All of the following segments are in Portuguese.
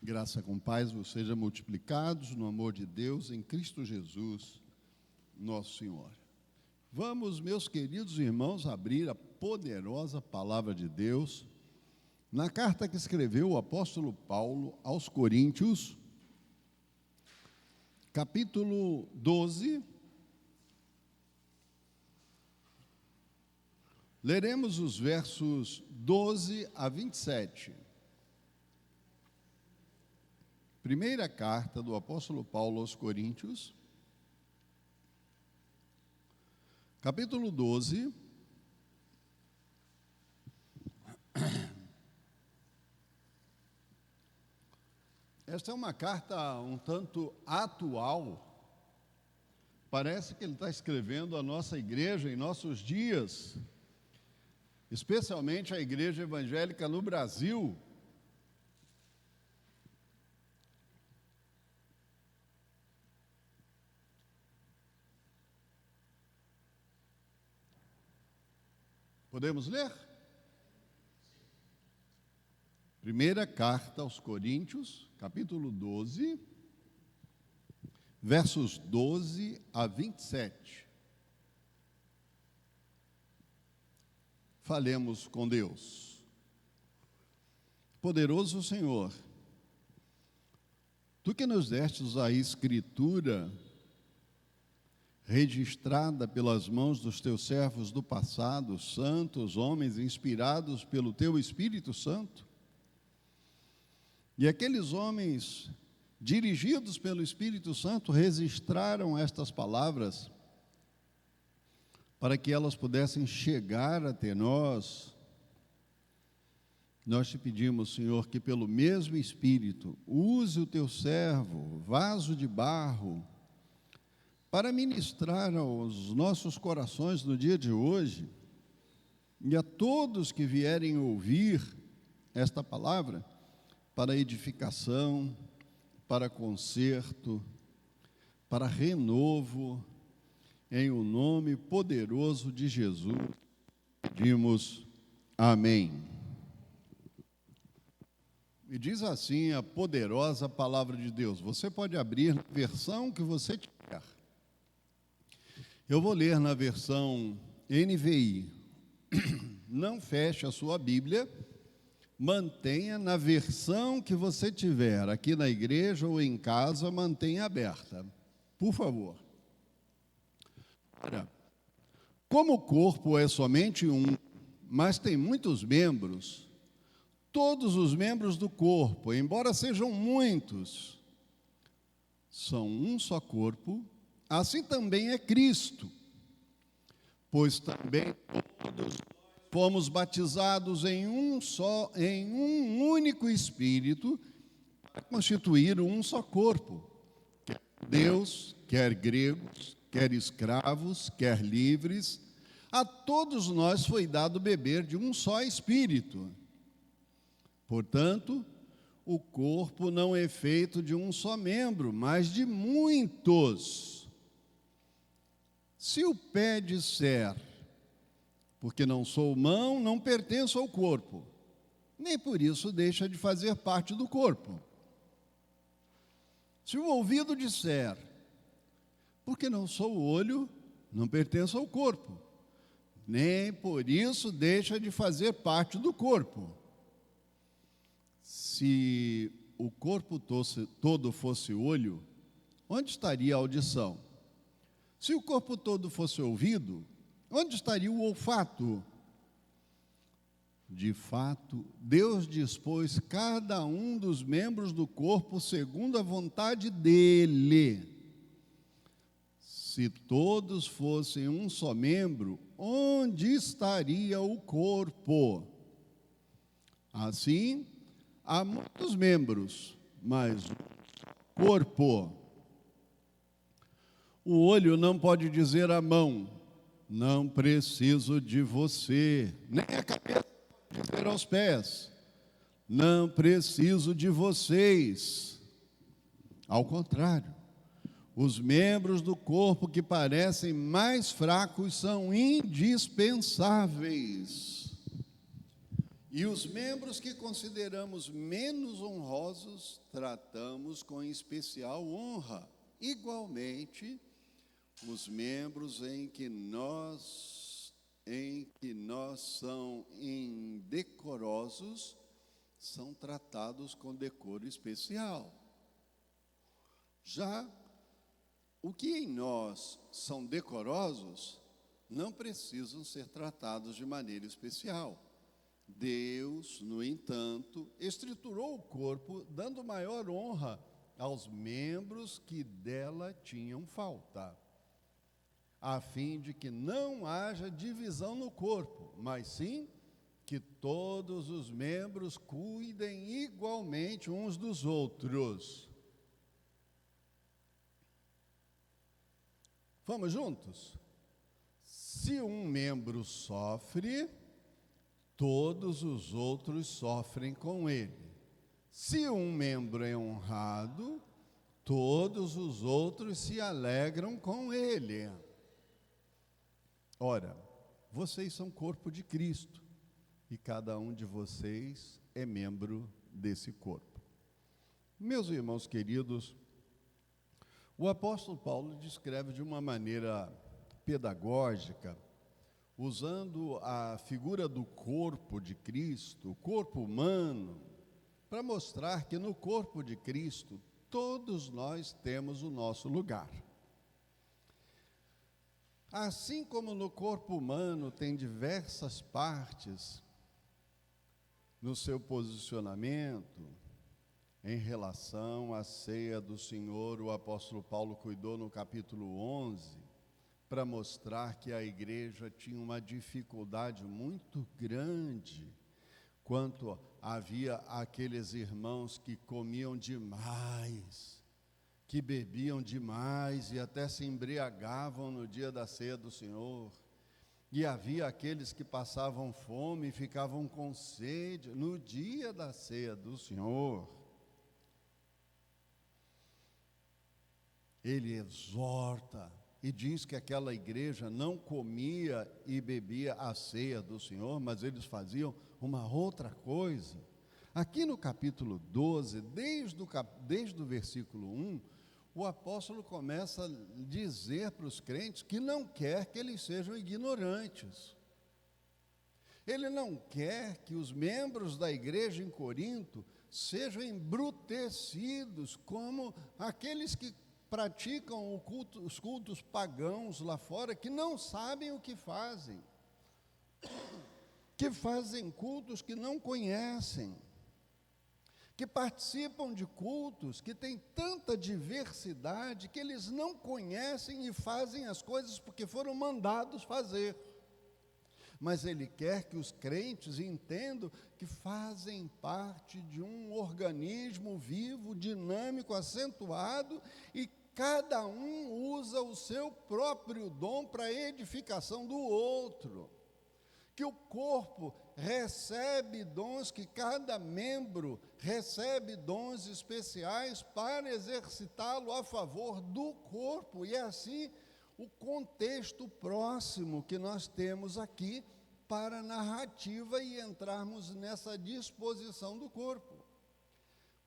Graça com paz vos seja multiplicados no amor de Deus em Cristo Jesus, nosso Senhor. Vamos, meus queridos irmãos, abrir a poderosa palavra de Deus na carta que escreveu o apóstolo Paulo aos Coríntios, capítulo 12. Leremos os versos 12 a 27. Primeira carta do apóstolo Paulo aos Coríntios, capítulo 12, esta é uma carta um tanto atual. Parece que ele está escrevendo à nossa igreja em nossos dias, especialmente a igreja evangélica no Brasil. Podemos ler? Primeira carta aos Coríntios, capítulo 12, versos 12 a 27. Falemos com Deus. Poderoso Senhor, Tu que nos destes a Escritura, registrada pelas mãos dos Teus servos do passado, santos, homens inspirados pelo Teu Espírito Santo, e aqueles homens, dirigidos pelo Espírito Santo, registraram estas palavras para que elas pudessem chegar até nós. Nós te pedimos, Senhor, que pelo mesmo Espírito, use o Teu servo, vaso de barro, para ministrar aos nossos corações no dia de hoje, e a todos que vierem ouvir esta palavra, para edificação, para conserto, para renovo, em o nome poderoso de Jesus, pedimos amém. E diz assim a poderosa palavra de Deus. Você pode abrir na versão que você tiver. Eu vou ler na versão NVI. Não feche a sua Bíblia, mantenha na versão que você tiver, aqui na igreja ou em casa, mantenha aberta, por favor. Ora, como o corpo é somente um, mas tem muitos membros, todos os membros do corpo, embora sejam muitos, são um só corpo. Assim também é Cristo, pois também todos fomos batizados em um único Espírito, para constituir um só corpo, quer judeus, quer gregos, quer escravos, quer livres, a todos nós foi dado beber de um só Espírito. Portanto, o corpo não é feito de um só membro, mas de muitos. Se o pé disser, porque não sou mão, não pertenço ao corpo, nem por isso deixa de fazer parte do corpo. Se o ouvido disser, porque não sou olho, não pertenço ao corpo, nem por isso deixa de fazer parte do corpo. Se o corpo todo fosse olho, onde estaria a audição? Se o corpo todo fosse ouvido, onde estaria o olfato? De fato, Deus dispôs cada um dos membros do corpo segundo a vontade dele. Se todos fossem um só membro, onde estaria o corpo? Assim, há muitos membros, mas um corpo. O olho não pode dizer à mão, não preciso de você, nem a cabeça pode dizer aos pés, não preciso de vocês. Ao contrário, os membros do corpo que parecem mais fracos são indispensáveis. E os membros que consideramos menos honrosos, tratamos com especial honra. Igualmente, os membros em que nós são indecorosos, são tratados com decoro especial. Já o que em nós são decorosos, não precisam ser tratados de maneira especial. Deus, no entanto, estruturou o corpo, dando maior honra aos membros que dela tinham falta, a fim de que não haja divisão no corpo, mas sim que todos os membros cuidem igualmente uns dos outros. Vamos juntos? Se um membro sofre, todos os outros sofrem com ele. Se um membro é honrado, todos os outros se alegram com ele. Ora, vocês são corpo de Cristo, e cada um de vocês é membro desse corpo. Meus irmãos queridos, o apóstolo Paulo descreve de uma maneira pedagógica, usando a figura do corpo de Cristo, o corpo humano, para mostrar que no corpo de Cristo, todos nós temos o nosso lugar. Assim como no corpo humano tem diversas partes no seu posicionamento, em relação à ceia do Senhor, o apóstolo Paulo cuidou no capítulo 11, para mostrar que a igreja tinha uma dificuldade muito grande, quanto havia aqueles irmãos que comiam demais, que bebiam demais e até se embriagavam no dia da ceia do Senhor. E havia aqueles que passavam fome e ficavam com sede no dia da ceia do Senhor. Ele exorta e diz que aquela igreja não comia e bebia a ceia do Senhor, mas eles faziam uma outra coisa. Aqui no capítulo 12, desde o versículo 1, o apóstolo começa a dizer para os crentes que não quer que eles sejam ignorantes. Ele não quer que os membros da igreja em Corinto sejam embrutecidos como aqueles que praticam os cultos pagãos lá fora, que não sabem o que fazem cultos que não conhecem, que participam de cultos que têm tanta diversidade que eles não conhecem e fazem as coisas porque foram mandados fazer. Mas ele quer que os crentes entendam que fazem parte de um organismo vivo, dinâmico, acentuado, e cada um usa o seu próprio dom para a edificação do outro. Que o corpo recebe dons, que cada membro recebe dons especiais para exercitá-lo a favor do corpo. E é assim o contexto próximo que nós temos aqui para a narrativa e entrarmos nessa disposição do corpo.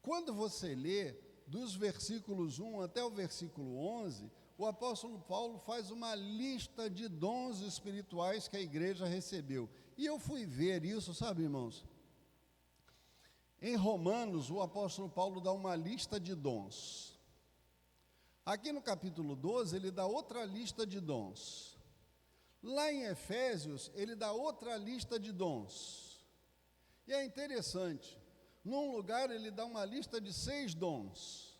Quando você lê dos versículos 1 até o versículo 11, o apóstolo Paulo faz uma lista de dons espirituais que a igreja recebeu. E eu fui ver isso, sabe, irmãos? Em Romanos, o apóstolo Paulo dá uma lista de dons. Aqui no capítulo 12, ele dá outra lista de dons. Lá em Efésios, ele dá outra lista de dons. E é interessante, num lugar ele dá uma lista de 6 dons.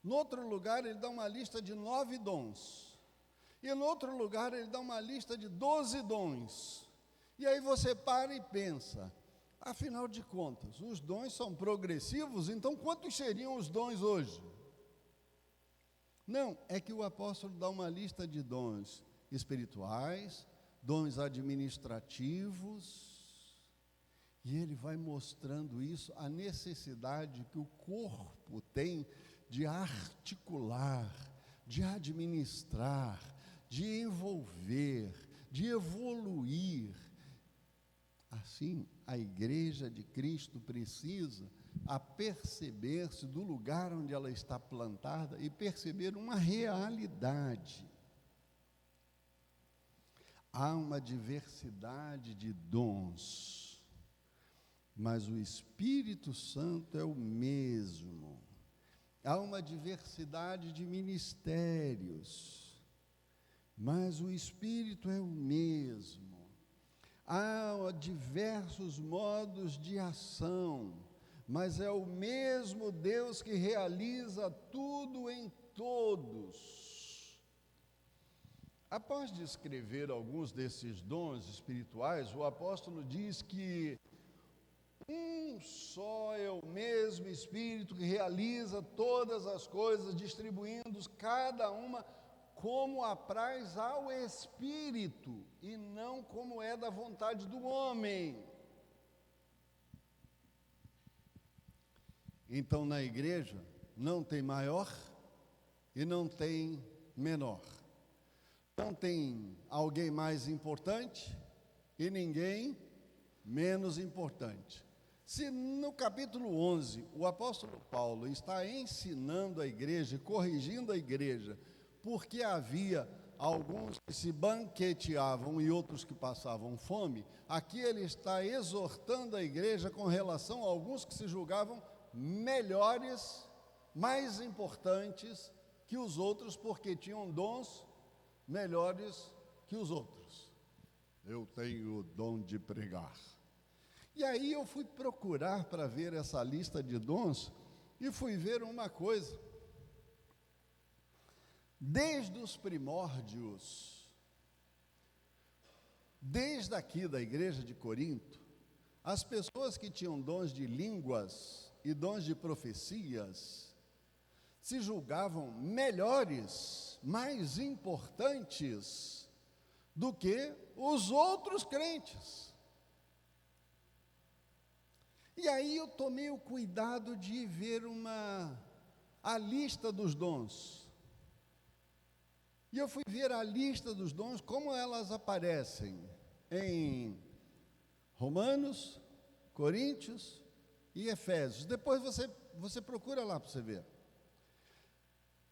No outro lugar, ele dá uma lista de 9 dons. E no outro lugar, ele dá uma lista de 12 dons. E aí você para e pensa, afinal de contas, os dons são progressivos, então quantos seriam os dons hoje? Não, é que o apóstolo dá uma lista de dons espirituais, dons administrativos, e ele vai mostrando isso, a necessidade que o corpo tem de articular, de administrar, de envolver, de evoluir, Assim, a igreja de Cristo precisa aperceber-se do lugar onde ela está plantada e perceber uma realidade. Há uma diversidade de dons, mas o Espírito Santo é o mesmo. Há uma diversidade de ministérios, mas o Espírito é o mesmo. Há diversos modos de ação, mas é o mesmo Deus que realiza tudo em todos. Após descrever alguns desses dons espirituais, o apóstolo diz que um só é o mesmo Espírito que realiza todas as coisas, distribuindo cada uma como apraz ao Espírito, e não como é da vontade do homem. Então, na igreja, não tem maior e não tem menor. Não tem alguém mais importante e ninguém menos importante. Se no capítulo 11, o apóstolo Paulo está ensinando a igreja, corrigindo a igreja, porque havia alguns que se banqueteavam e outros que passavam fome, aqui ele está exortando a igreja com relação a alguns que se julgavam melhores, mais importantes que os outros, porque tinham dons melhores que os outros. Eu tenho o dom de pregar. E aí eu fui procurar para ver essa lista de dons e fui ver uma coisa. Desde os primórdios, desde aqui da igreja de Corinto, as pessoas que tinham dons de línguas e dons de profecias se julgavam melhores, mais importantes do que os outros crentes. E aí eu tomei o cuidado de ver a lista dos dons. E eu fui ver a lista dos dons, como elas aparecem em Romanos, Coríntios e Efésios. Depois você procura lá para você ver.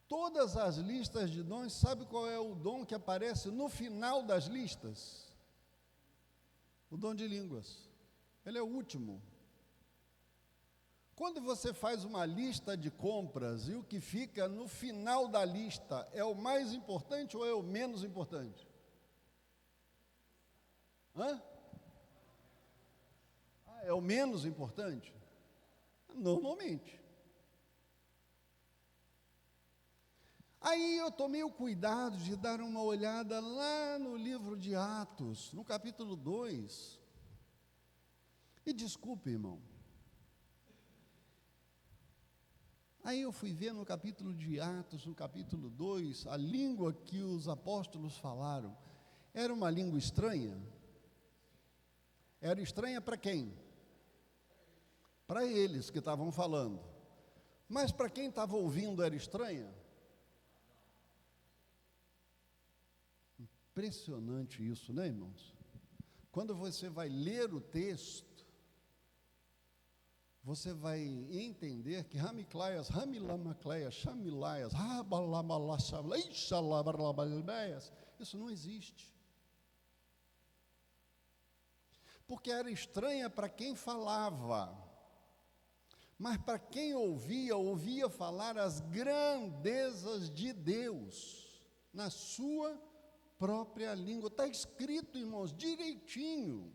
Todas as listas de dons, sabe qual é o dom que aparece no final das listas? O dom de línguas. Ele é o último. Quando você faz uma lista de compras e o que fica no final da lista é o mais importante ou é o menos importante? É o menos importante? Normalmente. Aí eu tomei o cuidado de dar uma olhada lá no livro de Atos, no capítulo 2. E desculpe, irmão. Aí eu fui ver no capítulo de Atos, no capítulo 2, a língua que os apóstolos falaram. Era uma língua estranha? Era estranha para quem? Para eles que estavam falando. Mas para quem estava ouvindo era estranha? Impressionante isso, né, irmãos? Quando você vai ler o texto, você vai entender que Ramiclaias, Ramilamacleias, Chamilaias, isso não existe. Porque era estranha para quem falava, mas para quem ouvia falar as grandezas de Deus, na sua própria língua. Está escrito, irmãos, direitinho.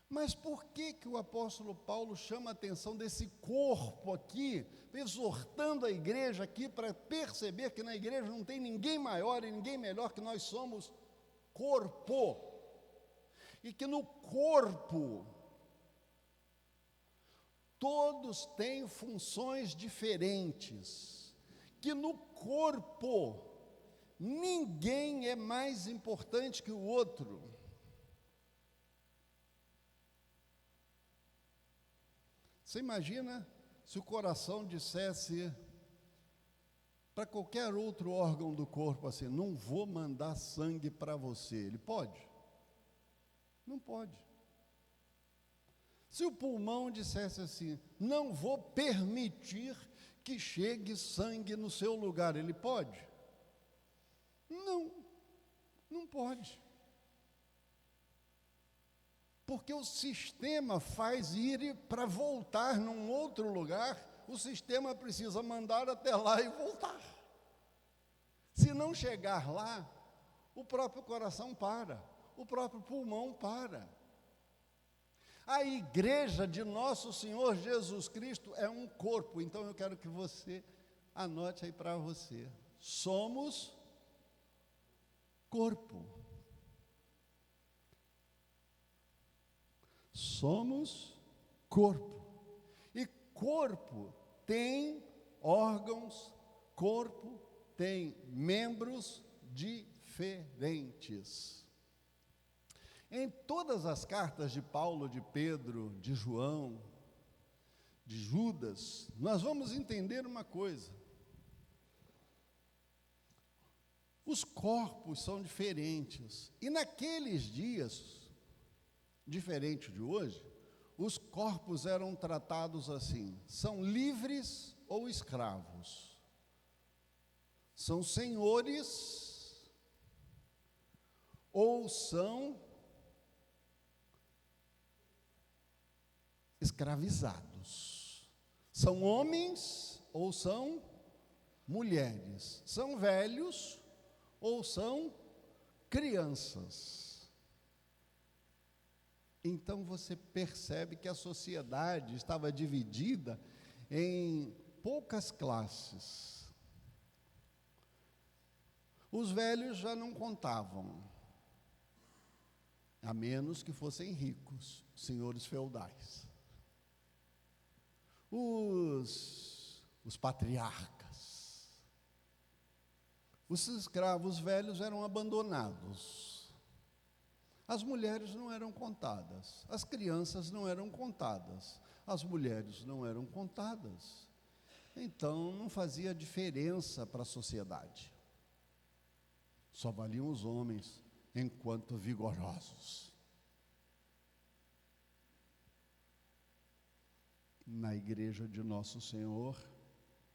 Mas por que o apóstolo Paulo chama a atenção desse corpo aqui, exortando a igreja aqui para perceber que na igreja não tem ninguém maior e ninguém melhor, que nós somos corpo, e que no corpo todos têm funções diferentes, que no corpo ninguém é mais importante que o outro. Você imagina se o coração dissesse para qualquer outro órgão do corpo assim: não vou mandar sangue para você. Ele pode? Não pode. Se o pulmão dissesse assim, não vou permitir que chegue sangue no seu lugar, ele pode? Não, não pode. Porque o sistema faz ir para voltar num outro lugar, o sistema precisa mandar até lá e voltar. Se não chegar lá, o próprio coração para, o próprio pulmão para. A igreja de nosso Senhor Jesus Cristo é um corpo, então eu quero que você anote aí para você. Somos corpo. Somos corpo. E corpo tem órgãos, corpo tem membros diferentes. Em todas as cartas de Paulo, de Pedro, de João, de Judas, nós vamos entender uma coisa. Os corpos são diferentes. E naqueles dias, diferente de hoje, os corpos eram tratados assim: são livres ou escravos, são senhores ou são escravizados, são homens ou são mulheres, são velhos ou são crianças. Então você percebe que a sociedade estava dividida em poucas classes. Os velhos já não contavam, a menos que fossem ricos, senhores feudais. Os patriarcas. Os escravos velhos eram abandonados. As mulheres não eram contadas, as crianças não eram contadas, as mulheres não eram contadas. Então, não fazia diferença para a sociedade. Só valiam os homens enquanto vigorosos. Na igreja de Nosso Senhor,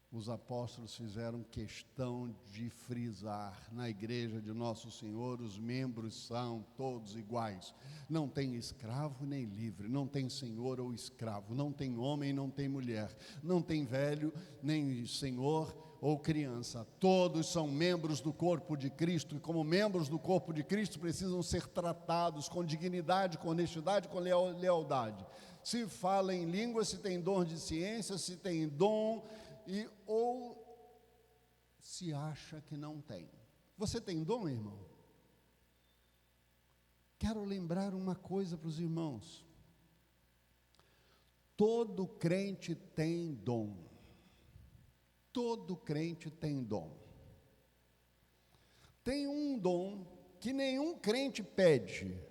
os apóstolos fizeram questão de frisar: na igreja de Nosso Senhor, os membros são todos iguais. Não tem escravo nem livre, não tem senhor ou escravo, não tem homem, não tem mulher, não tem velho, nem senhor ou criança. Todos são membros do corpo de Cristo, e como membros do corpo de Cristo precisam ser tratados com dignidade, com honestidade, com lealdade. Se fala em língua, se tem dom de ciência, se tem dom, ou se acha que não tem. Você tem dom, irmão? Quero lembrar uma coisa para os irmãos. Todo crente tem dom. Todo crente tem dom. Tem um dom que nenhum crente pede,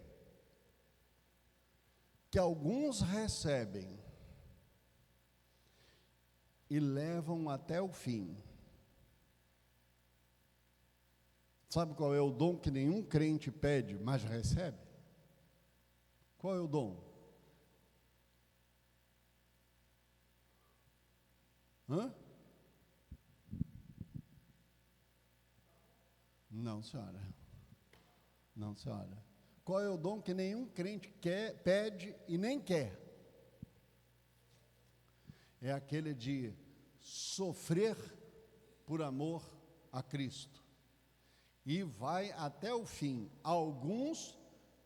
que alguns recebem e levam até o fim. Sabe qual é o dom que nenhum crente pede, mas recebe? Qual é o dom? Não, senhora. Não, senhora. Qual é o dom que nenhum crente pede e nem quer? É aquele de sofrer por amor a Cristo. E vai até o fim. Alguns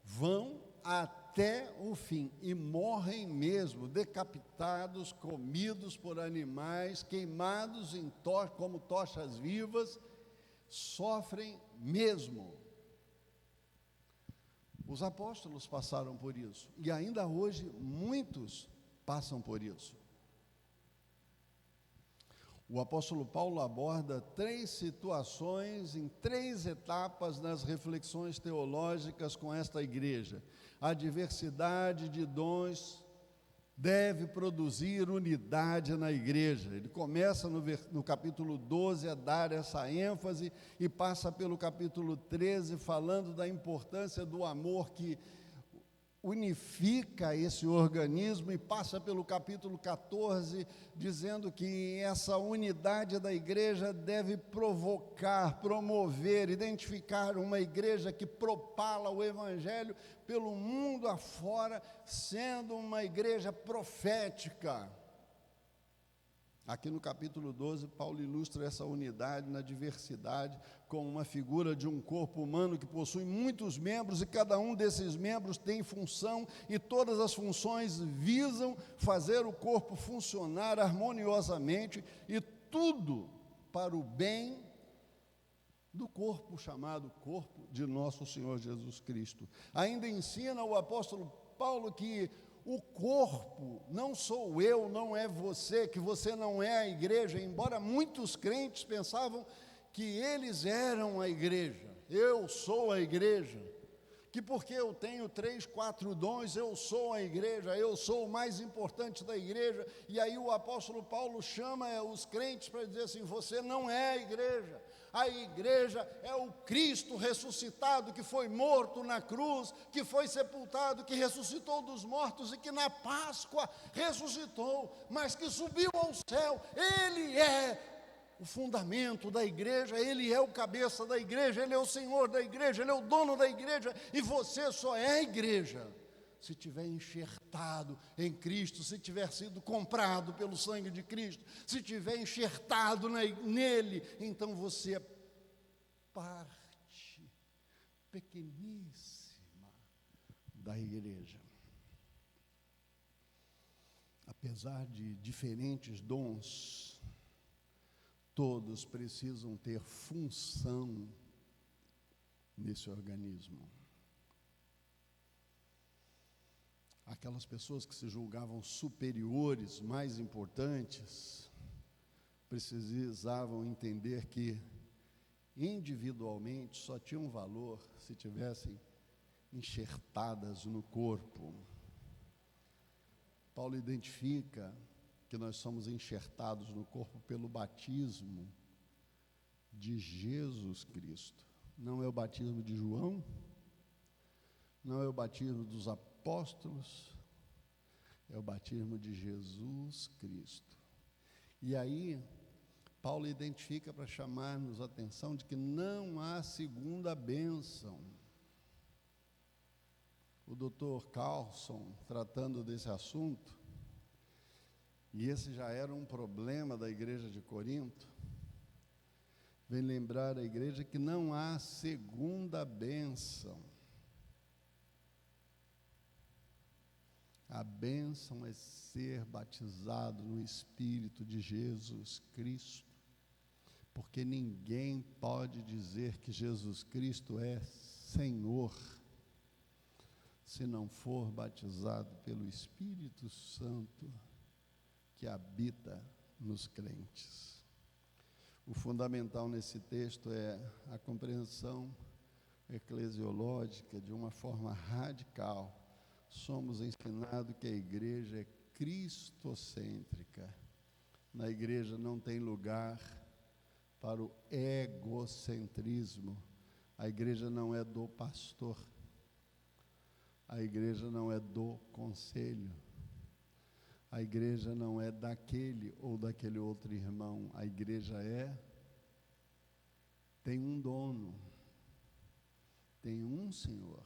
vão até o fim e morrem mesmo, decapitados, comidos por animais, queimados como tochas vivas, sofrem mesmo. Os apóstolos passaram por isso, e ainda hoje muitos passam por isso. O apóstolo Paulo aborda 3 situações em 3 etapas nas reflexões teológicas com esta igreja. A diversidade de dons deve produzir unidade na igreja. Ele começa no capítulo 12 a dar essa ênfase e passa pelo capítulo 13 falando da importância do amor, que unifica esse organismo e passa pelo capítulo 14, dizendo que essa unidade da igreja deve provocar, promover, identificar uma igreja que propala o evangelho pelo mundo afora, sendo uma igreja profética. Aqui no capítulo 12, Paulo ilustra essa unidade na diversidade com uma figura de um corpo humano que possui muitos membros e cada um desses membros tem função e todas as funções visam fazer o corpo funcionar harmoniosamente e tudo para o bem do corpo chamado corpo de nosso Senhor Jesus Cristo. Ainda ensina o apóstolo Paulo que o corpo não sou eu, não é você, que você não é a igreja, embora muitos crentes pensavam que eles eram a igreja. Eu sou a igreja, que porque eu tenho 3, 4 dons, eu sou a igreja, eu sou o mais importante da igreja. E aí o apóstolo Paulo chama os crentes para dizer assim: você não é a igreja. A igreja é o Cristo ressuscitado, que foi morto na cruz, que foi sepultado, que ressuscitou dos mortos e que na Páscoa ressuscitou, mas que subiu ao céu. Ele é o fundamento da igreja, Ele é o cabeça da igreja, Ele é o Senhor da igreja, Ele é o dono da igreja, e você só é a igreja se tiver enxertado em Cristo, se tiver sido comprado pelo sangue de Cristo, se tiver enxertado nele, então você é parte pequeníssima da igreja. Apesar de diferentes dons, todos precisam ter função nesse organismo. Aquelas pessoas que se julgavam superiores, mais importantes, precisavam entender que individualmente só tinham valor se tivessem enxertadas no corpo. Paulo identifica que nós somos enxertados no corpo pelo batismo de Jesus Cristo. Não é o batismo de João, não é o batismo dos apóstolos, é o batismo de Jesus Cristo. E aí, Paulo identifica para chamar-nos a atenção de que não há segunda bênção. O Dr. Carlson, tratando desse assunto, e esse já era um problema da igreja de Corinto, vem lembrar a igreja que não há segunda bênção. A bênção é ser batizado no Espírito de Jesus Cristo, porque ninguém pode dizer que Jesus Cristo é Senhor se não for batizado pelo Espírito Santo que habita nos crentes. O fundamental nesse texto é a compreensão eclesiológica de uma forma radical. Somos ensinados que a igreja é cristocêntrica. Na igreja não tem lugar para o egocentrismo. A igreja não é do pastor. A igreja não é do conselho. A igreja não é daquele ou daquele outro irmão. A igreja tem um dono, tem um Senhor.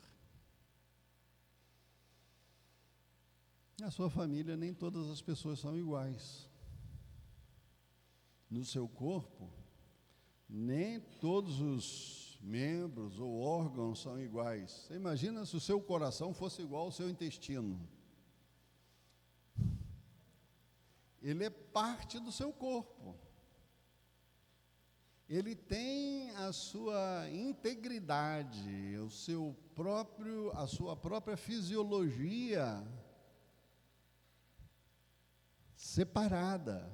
Na sua família, nem todas as pessoas são iguais. No seu corpo, nem todos os membros ou órgãos são iguais. Você imagina se o seu coração fosse igual ao seu intestino? Ele é parte do seu corpo. Ele tem a sua integridade, a sua própria fisiologia separada,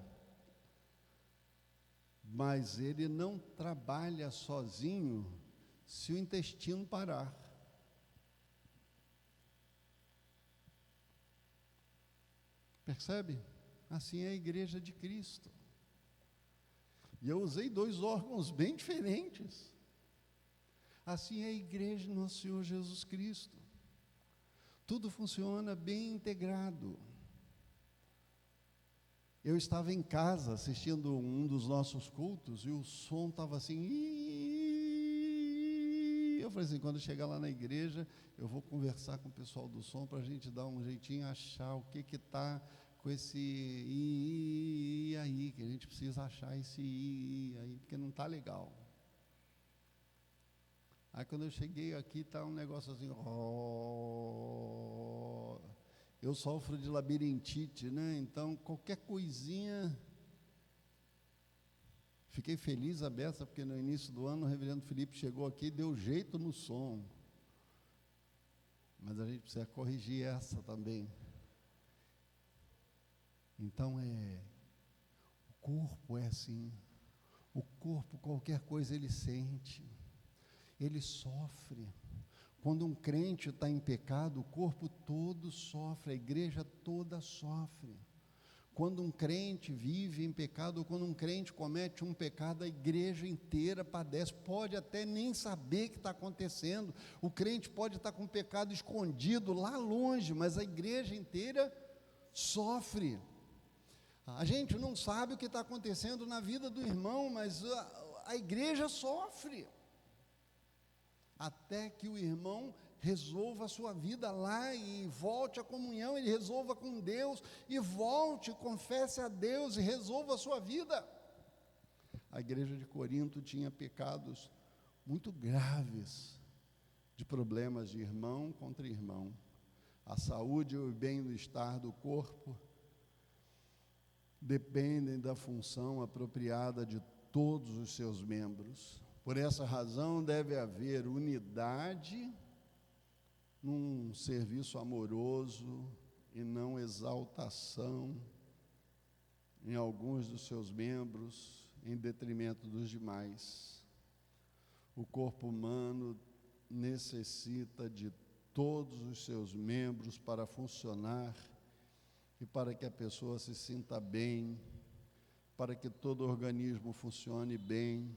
mas ele não trabalha sozinho se o intestino parar. Percebe? Assim é a igreja de Cristo. E eu usei 2 órgãos bem diferentes. Assim é a igreja do nosso Senhor Jesus Cristo. Tudo funciona bem integrado. Eu estava em casa assistindo um dos nossos cultos e o som estava assim. Eu falei assim, quando chegar lá na igreja, eu vou conversar com o pessoal do som para a gente dar um jeitinho, achar o que está com esse aí, que a gente precisa achar esse aí, porque não está legal. Aí quando eu cheguei aqui, está um negócio assim, eu sofro de labirintite, né? Então, qualquer coisinha... Fiquei feliz a beça, porque no início do ano o reverendo Felipe chegou aqui e deu jeito no som. Mas a gente precisa corrigir essa também. Então, o corpo é assim. O corpo, qualquer coisa ele sente, ele sofre. Quando um crente está em pecado, o corpo todo sofre, a igreja toda sofre. Quando um crente vive em pecado, ou quando um crente comete um pecado, a igreja inteira padece, pode até nem saber o que está acontecendo, o crente pode estar com o pecado escondido lá longe, mas a igreja inteira sofre. A gente não sabe o que está acontecendo na vida do irmão, mas a igreja sofre. Até que o irmão resolva a sua vida lá e volte à comunhão, ele resolva com Deus e volte, confesse a Deus e resolva a sua vida. A igreja de Corinto tinha pecados muito graves, de problemas de irmão contra irmão. A saúde e o bem-estar do corpo dependem da função apropriada de todos os seus membros. Por essa razão, deve haver unidade num serviço amoroso e não exaltação em alguns dos seus membros em detrimento dos demais. O corpo humano necessita de todos os seus membros para funcionar e para que a pessoa se sinta bem, para que todo organismo funcione bem.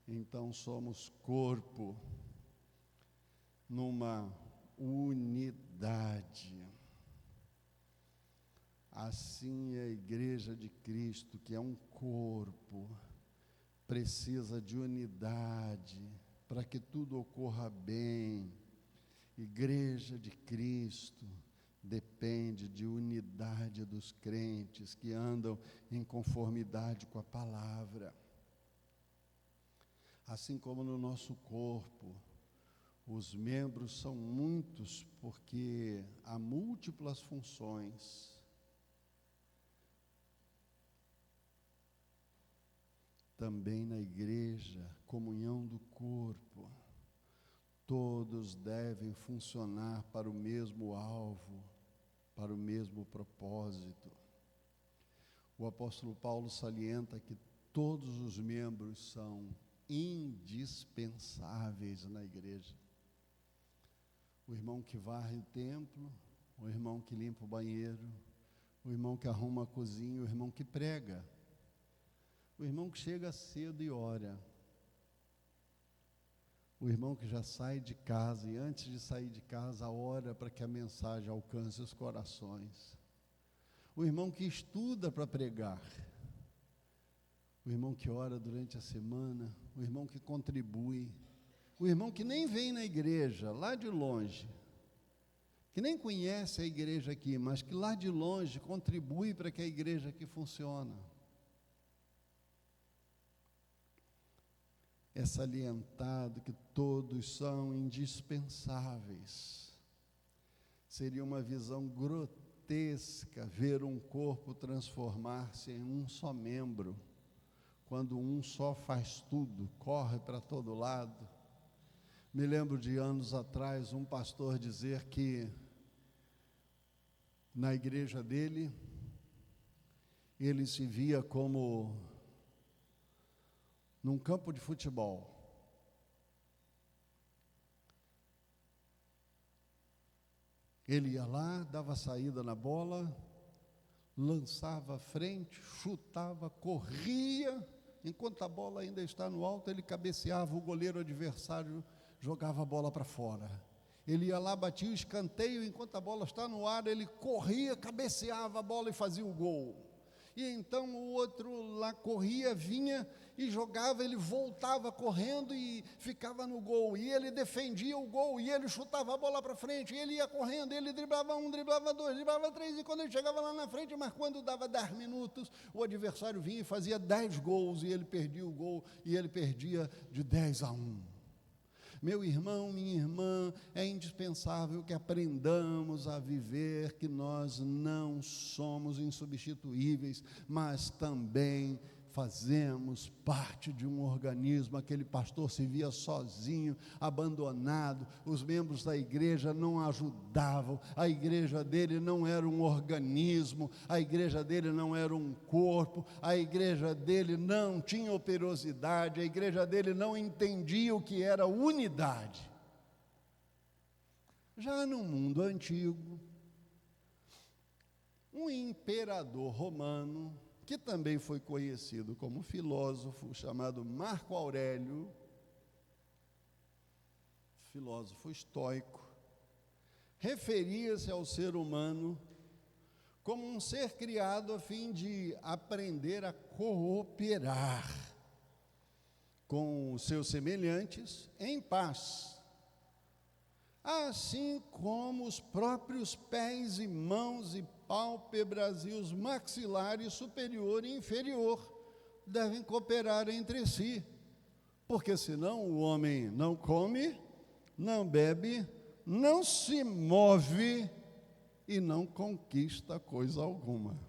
Então somos corpo numa unidade. Assim é a igreja de Cristo, que é um corpo, precisa de unidade para que tudo ocorra bem. Igreja de Cristo depende de unidade dos crentes que andam em conformidade com a palavra. Assim como no nosso corpo, os membros são muitos porque há múltiplas funções. Também na igreja, comunhão do corpo, todos devem funcionar para o mesmo alvo, para o mesmo propósito. O apóstolo Paulo salienta que todos os membros são indispensáveis na igreja. O irmão que varre o templo, o irmão que limpa o banheiro, o irmão que arruma a cozinha, o irmão que prega, o irmão que chega cedo e ora, o irmão que já sai de casa e antes de sair de casa ora para que a mensagem alcance os corações, o irmão que estuda para pregar, o irmão que ora durante a semana, o irmão que contribui, o irmão que nem vem na igreja, lá de longe, que nem conhece a igreja aqui, mas que lá de longe contribui para que a igreja aqui funcione. É salientado que todos são indispensáveis. Seria uma visão grotesca ver um corpo transformar-se em um só membro, quando um só faz tudo, corre para todo lado. Me lembro de anos atrás, um pastor dizer que na igreja dele, ele se via como num campo de futebol. Ele ia lá, dava saída na bola, lançava à frente, chutava, corria, enquanto a bola ainda está no alto, ele cabeceava, o goleiro adversário jogava a bola para fora. Ele ia lá, batia o escanteio, enquanto a bola está no ar, ele corria, cabeceava a bola e fazia o gol. E então o outro lá corria, vinha e jogava, ele voltava correndo e ficava no gol. E ele defendia o gol, e ele chutava a bola para frente, e ele ia correndo, ele driblava um, driblava dois, driblava três, e quando ele chegava lá na frente, mas quando dava 10 minutos, o adversário vinha e fazia 10 gols, e ele perdia o gol, e ele perdia de 10-1. Meu irmão, minha irmã, é indispensável que aprendamos a viver que nós não somos insubstituíveis, mas também fazemos parte de um organismo. Aquele pastor se via sozinho, abandonado, os membros da igreja não ajudavam, a igreja dele não era um organismo, a igreja dele não era um corpo, a igreja dele não tinha operosidade, a igreja dele não entendia o que era unidade. Já no mundo antigo, um imperador romano, que também foi conhecido como filósofo, chamado Marco Aurélio, filósofo estoico, referia-se ao ser humano como um ser criado a fim de aprender a cooperar com os seus semelhantes em paz, assim como os próprios pés e mãos e pálpebras e os maxilares superior e inferior devem cooperar entre si, porque senão o homem não come, não bebe, não se move e não conquista coisa alguma.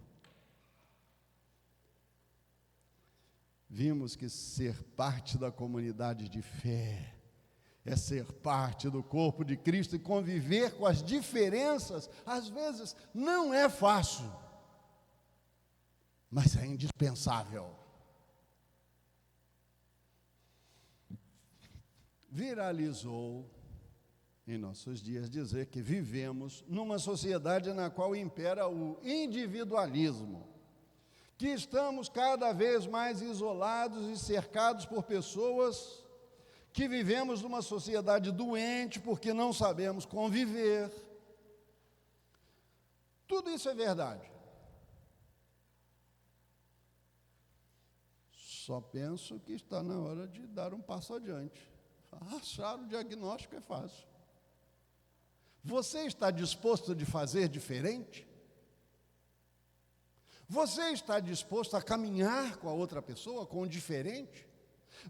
Vimos que ser parte da comunidade de fé é ser parte do corpo de Cristo e conviver com as diferenças, às vezes não é fácil, mas é indispensável. Viralizou em nossos dias dizer que vivemos numa sociedade na qual impera o individualismo, que estamos cada vez mais isolados e cercados por pessoas, que vivemos numa sociedade doente porque não sabemos conviver. Tudo isso é verdade. Só penso que está na hora de dar um passo adiante. Achar o diagnóstico é fácil. Você está disposto a fazer diferente? Você está disposto a caminhar com a outra pessoa, com o diferente?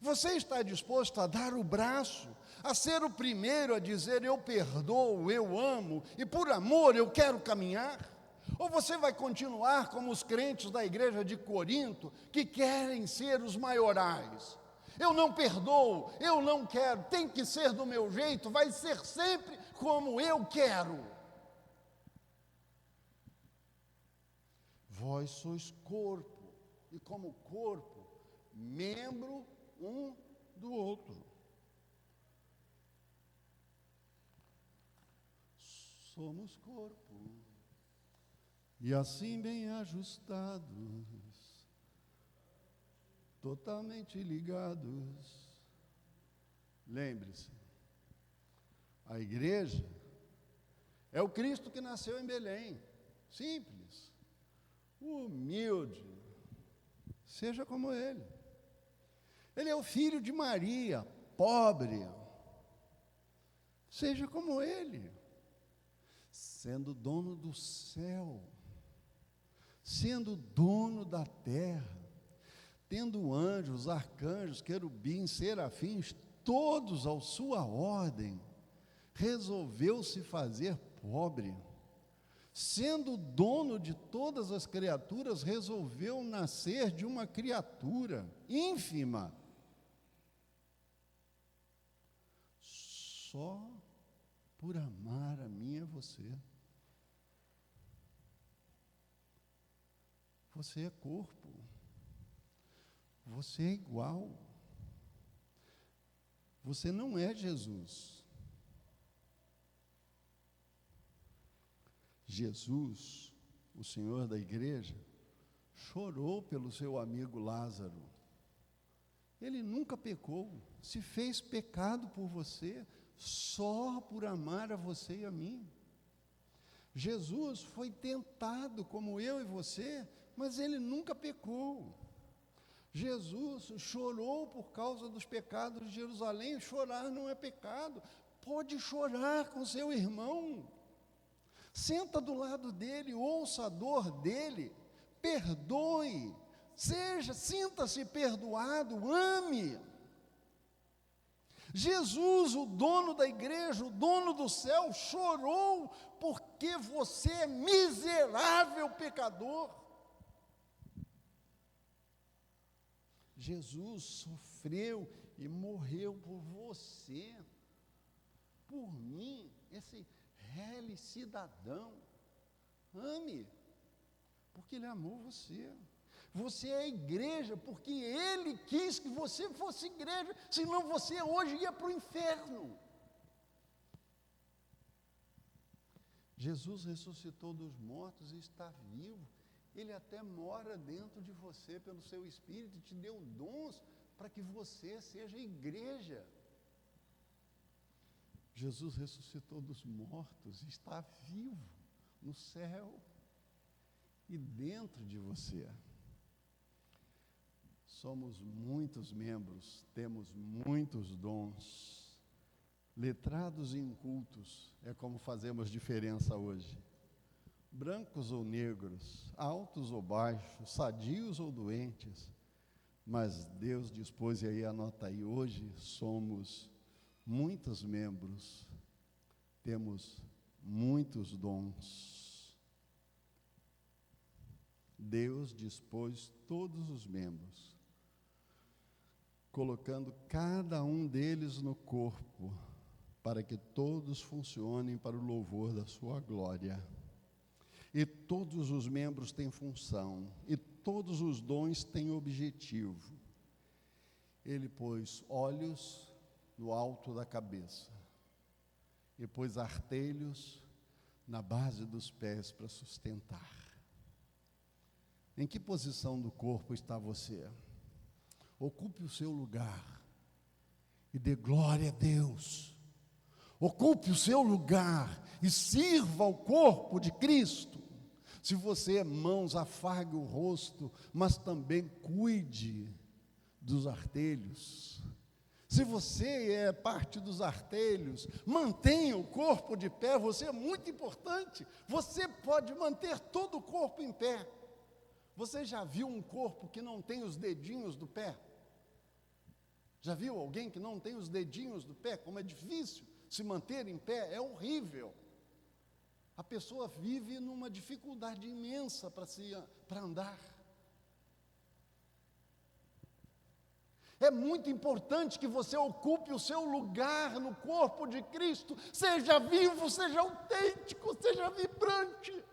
Você está disposto a dar o braço, a ser o primeiro a dizer eu perdoo, eu amo e por amor eu quero caminhar? Ou você vai continuar como os crentes da igreja de Corinto, que querem ser os maiorais? Eu não perdoo, eu não quero, tem que ser do meu jeito, vai ser sempre como eu quero. Vós sois corpo, e como corpo, membro um do outro. Somos corpo, e assim bem ajustados, totalmente ligados. Lembre-se, a igreja é o Cristo que nasceu em Belém, simples, humilde, seja como Ele. Ele é o filho de Maria, pobre, seja como Ele, sendo dono do céu, sendo dono da terra, tendo anjos, arcanjos, querubins, serafins, todos à sua ordem, resolveu se fazer pobre, sendo dono de todas as criaturas, resolveu nascer de uma criatura ínfima, só por amar a mim e a você. Você é corpo, você é igual, você não é Jesus. Jesus, o Senhor da igreja, chorou pelo seu amigo Lázaro. Ele nunca pecou, se fez pecado por você, só por amar a você e a mim. Jesus foi tentado como eu e você, mas ele nunca pecou. Jesus chorou por causa dos pecados de Jerusalém. Chorar não é pecado. Pode chorar com seu irmão. Senta do lado dele, ouça a dor dele, perdoe, sinta-se perdoado, ame. Jesus, o dono da igreja, o dono do céu, chorou porque você é miserável pecador. Jesus sofreu e morreu por você, por mim, esse rele cidadão. Ame, porque ele amou você. Você é igreja porque ele quis que você fosse igreja, senão você hoje ia para o inferno. Jesus ressuscitou dos mortos e está vivo. Ele até mora dentro de você pelo seu Espírito e te deu dons para que você seja igreja. Jesus ressuscitou dos mortos e está vivo no céu e dentro de você. Somos muitos membros, temos muitos dons. Letrados e incultos é como fazemos diferença hoje. Brancos ou negros, altos ou baixos, sadios ou doentes, mas Deus dispôs, e aí anota aí, hoje somos muitos membros, temos muitos dons. Deus dispôs todos os membros, colocando cada um deles no corpo, para que todos funcionem para o louvor da sua glória. E todos os membros têm função, e todos os dons têm objetivo. Ele pôs olhos no alto da cabeça, e pôs artelhos na base dos pés para sustentar. Em que posição do corpo está você? Ocupe o seu lugar e dê glória a Deus. Ocupe o seu lugar e sirva ao corpo de Cristo. Se você é mãos, afague o rosto, mas também cuide dos artelhos. Se você é parte dos artelhos, mantenha o corpo de pé. Você é muito importante. Você pode manter todo o corpo em pé. Você já viu um corpo que não tem os dedinhos do pé? Já viu alguém que não tem os dedinhos do pé? Como é difícil se manter em pé, é horrível. A pessoa vive numa dificuldade imensa para andar. É muito importante que você ocupe o seu lugar no corpo de Cristo, seja vivo, seja autêntico, seja vibrante.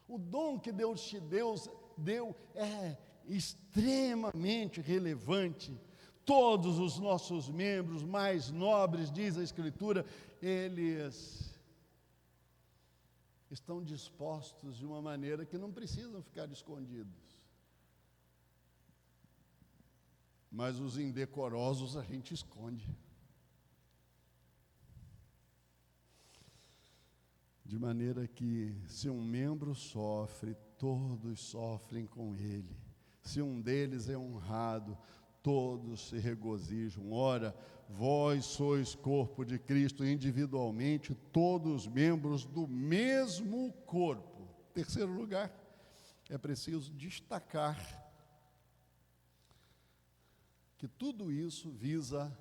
O dom que Deus te deu é extremamente relevante. Todos os nossos membros mais nobres, diz a Escritura, eles estão dispostos de uma maneira que não precisam ficar escondidos. Mas os indecorosos a gente esconde. De maneira que, se um membro sofre, todos sofrem com ele. Se um deles é honrado, todos se regozijam. Ora, vós sois corpo de Cristo, individualmente, todos membros do mesmo corpo. Terceiro lugar, é preciso destacar que tudo isso visa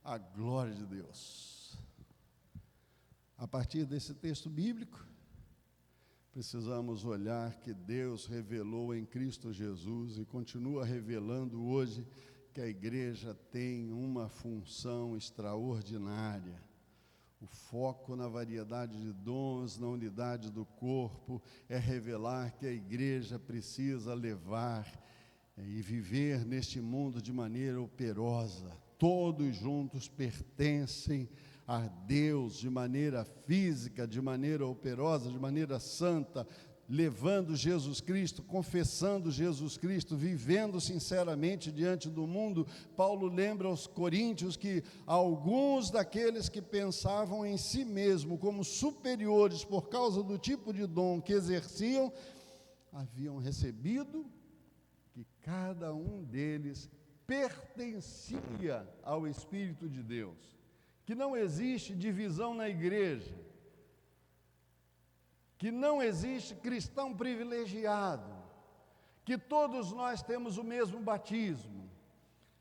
a glória de Deus. A partir desse texto bíblico, precisamos olhar que Deus revelou em Cristo Jesus e continua revelando hoje que a igreja tem uma função extraordinária. O foco na variedade de dons, na unidade do corpo, é revelar que a igreja precisa levar e viver neste mundo de maneira operosa. Todos juntos pertencem a Deus de maneira física, de maneira operosa, de maneira santa. levando Jesus Cristo, confessando Jesus Cristo, vivendo sinceramente diante do mundo. Paulo lembra aos coríntios que alguns daqueles que pensavam em si mesmo como superiores por causa do tipo de dom que exerciam, haviam recebido que cada um deles pertencia ao Espírito de Deus, que não existe divisão na igreja, que não existe cristão privilegiado, que todos nós temos o mesmo batismo,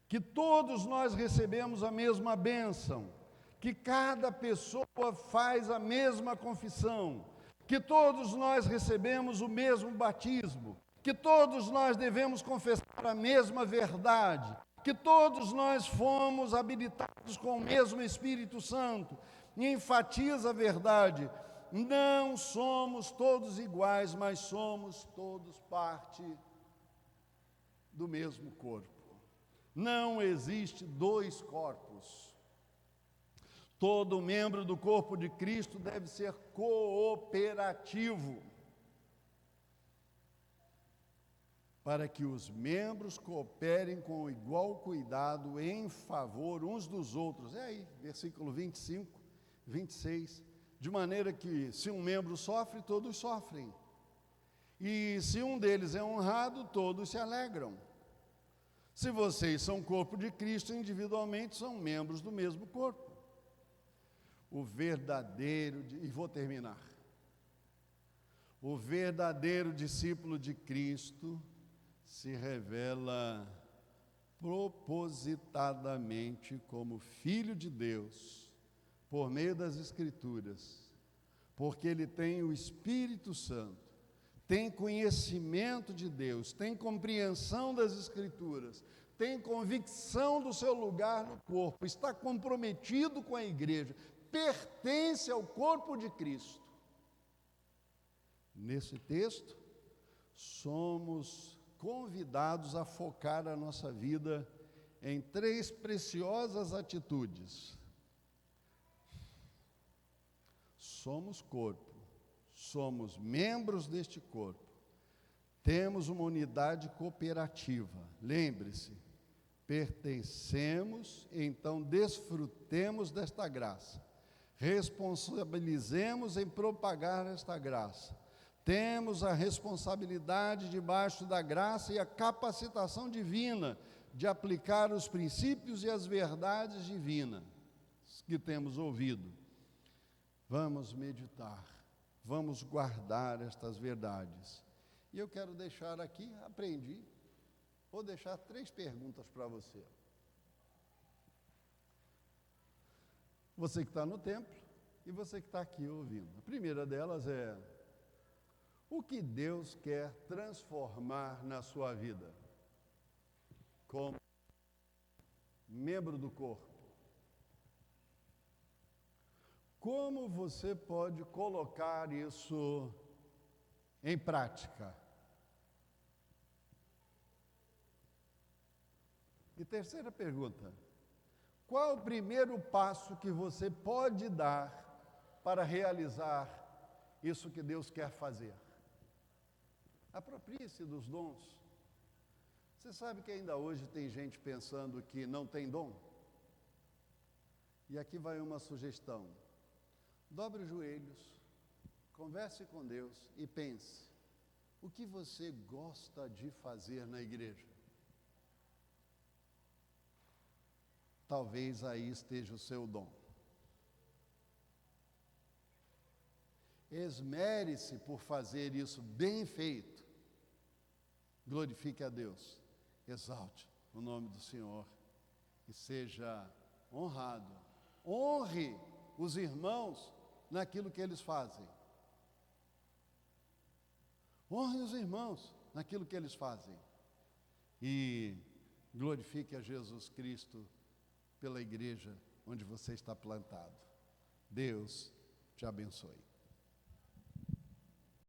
que todos nós recebemos a mesma bênção, que cada pessoa faz a mesma confissão, que todos nós recebemos o mesmo batismo, que todos nós devemos confessar a mesma verdade, que todos nós fomos habilitados com o mesmo Espírito Santo, e enfatiza a verdade. Não somos todos iguais, mas somos todos parte do mesmo corpo. Não existe dois corpos. Todo membro do corpo de Cristo deve ser cooperativo, para que os membros cooperem com igual cuidado em favor uns dos outros. É aí, versículo 25, 26. De maneira que, se um membro sofre, todos sofrem. E se um deles é honrado, todos se alegram. Se vocês são corpo de Cristo, individualmente são membros do mesmo corpo. O verdadeiro, e vou terminar. O verdadeiro discípulo de Cristo se revela propositadamente como filho de Deus, por meio das Escrituras, porque ele tem o Espírito Santo, tem conhecimento de Deus, tem compreensão das Escrituras, tem convicção do seu lugar no corpo, está comprometido com a igreja, pertence ao corpo de Cristo. Nesse texto, somos convidados a focar a nossa vida em 3 preciosas atitudes. Somos corpo, somos membros deste corpo, temos uma unidade cooperativa. Lembre-se, pertencemos, então desfrutemos desta graça, responsabilizemos em propagar esta graça. Temos a responsabilidade debaixo da graça e a capacitação divina de aplicar os princípios e as verdades divinas que temos ouvido. Vamos meditar, vamos guardar estas verdades. E eu quero deixar aqui, vou deixar 3 perguntas para você. Você que está no templo e você que está aqui ouvindo. A primeira delas é: o que Deus quer transformar na sua vida como membro do corpo? Como você pode colocar isso em prática? E terceira pergunta: qual o primeiro passo que você pode dar para realizar isso que Deus quer fazer? Aproprie-se dos dons. Você sabe que ainda hoje tem gente pensando que não tem dom? E aqui vai uma sugestão: dobre os joelhos, converse com Deus e pense: o que você gosta de fazer na igreja? Talvez aí esteja o seu dom. Esmere-se por fazer isso bem feito. Glorifique a Deus, exalte o nome do Senhor e seja honrado. Honre os irmãos naquilo que eles fazem. Honre os irmãos naquilo que eles fazem. E glorifique a Jesus Cristo pela igreja onde você está plantado. Deus te abençoe.